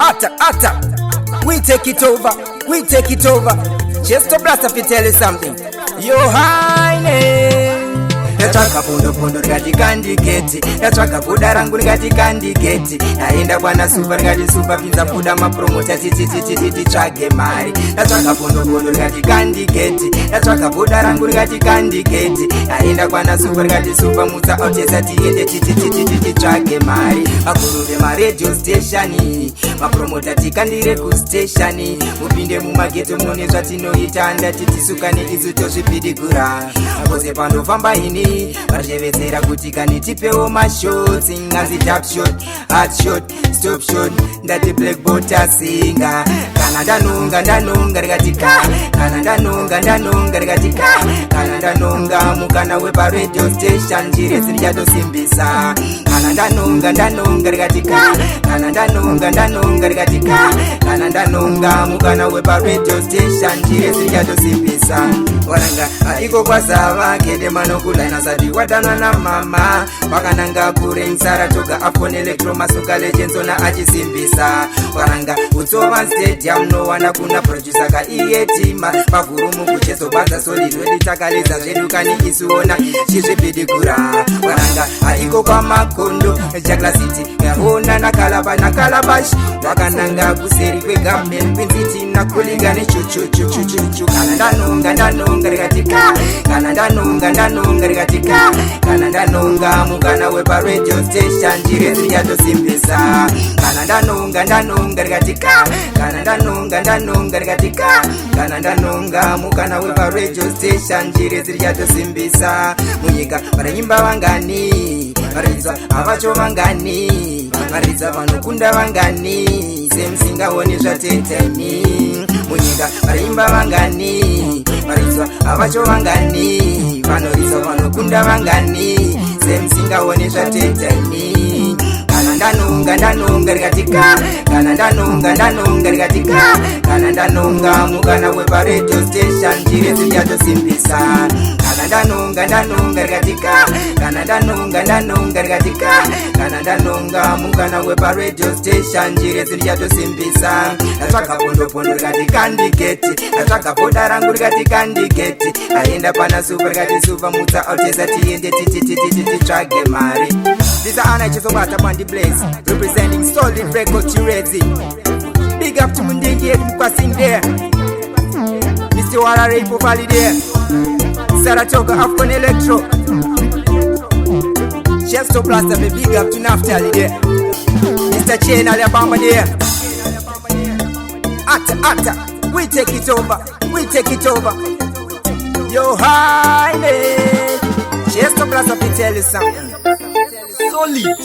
Atta. We take it over. Chesto blast up, tell you something. Your Highness. Yataka pondo ngati kandiketi, yataka poda rangu ngati kandiketi, naenda kwana super ngati super pinza poda mapromota titsvage mari. Yataka pondo ngati kandiketi, yataka poda rangu ngati kandiketi, naenda kwana super ngati super mutsa otesa tiende titsvage mari. Vakuru vemaredio station, mapromota tikandire kustation, mupinde mumageto mune zvatinoita ndati tisukane izu tozvipidigura. Pose panofamba ini varitevezera kuti kanitipewo mashotsi ngazi tap shot, hard shot, stop shot, ndati blackboard asinga. Kana ndanonga rikatika, kana ndanonga rikatika, kana ndanonga mukana wepa radio station njire zirichadosimbisa. Kana ndanonga rikatika, kana ndanonga rikatika, kana ndanonga mukana wepa radio station njire zirichadosimbisa. Waranga aiko kwazava kede manokulaina sati wadana na mama wakananga kurensara toga afon electro masuka legenzona achisimbisa. Waranga utsova stadium no wana kuna producer ka iyetima pavurumu kuchezobanza solid weditakaleza zvedu kani isuona chizvipidigura. Waranga aiko kwa makondo Jagla City yaona na Calabash wakananga kuseri kwe government kwinziti na kuliga ne chuchu. Kana ndanonga rikatika, kana ndanonga rikatika, kana ndanonga mukana wepa radio station njire zirichadosimbisa. Kana ndanonga rikatika, kana ndanonga rikatika, kana ndanonga mukana wepa radio station njire zirichadosimbisa. Munyika varanyimba vangani, varidza avacho vangani, varidza vanokunda vangani, semsingaoni zvateteni. Munyika varayimba vangani, varidza avacho vangani, vanoridza vanokunda vangani, semsingaoni zvateteni. Kana ndanonga rikatika, kana ndanonga rikatika, kana ndanonga mukana wepa radio station njire zirichadosimbisa. Kana ndanonga rikatika, kana ndanonga rikatika, kana ndanonga mukana wepa radio station njire zirichadosimbisa. Natsvaga pondo rikati kandiketi, natsvaga poda rangu rikati kandiketi, aenda pana super rikati super mutsa otesa tiende titsvage mari. This is Anna Chesto Bandi Blaze, representing Solid Records Zimbabwe. Big up to Mundingi Mkwasing there, Mr. Warare Popali there, Saratoga Afcon Electro, Chesto Blaster, big up to Naftali there, Mr. Chain Alabama there. Atta, we take it over. Your Highness, Chesto Blaster, we tell you something. Solid.